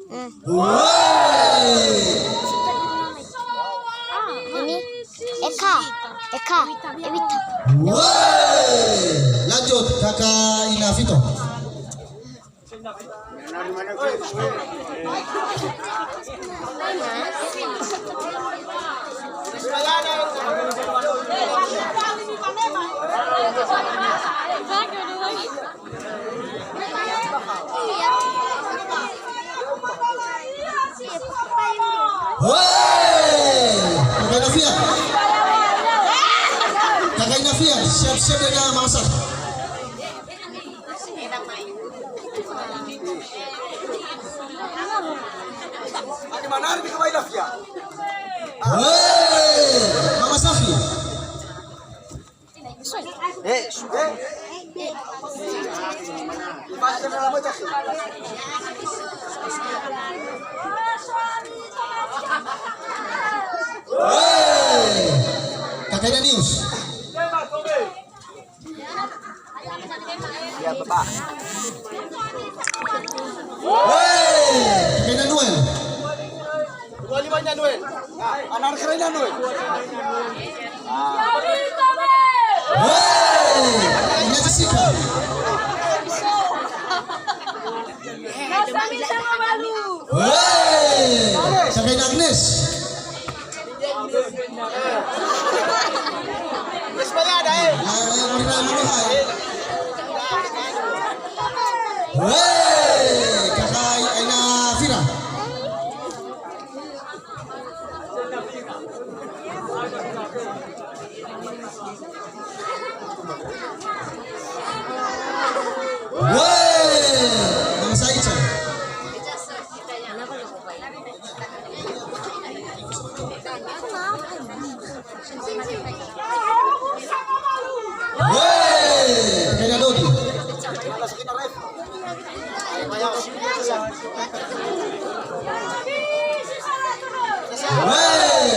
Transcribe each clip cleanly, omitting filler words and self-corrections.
Ini Eka Ewita. Lanjut kakak Inafito. Kakak Nafia. Kakak Nafia, siap-siap dengan masak. Di mana di Kakak Nafia? Mama Safi. Kakak Danius. Ya, Bapak. Kakak Nanuel. Dua limanya Noel. Anak keren Noel. Ini Jessica. Kakak Agnes. Semuanya ada Kakak Aina Fira. Mama Saicha. Kakak Dodi.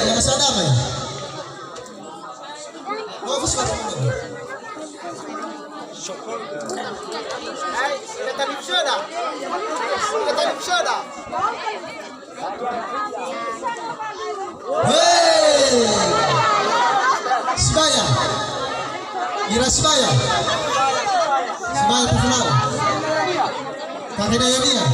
Mama Sadamay. Office ka naman. Sibaya. Ira Sibaya. Sibaya popular. Kakek Dayania.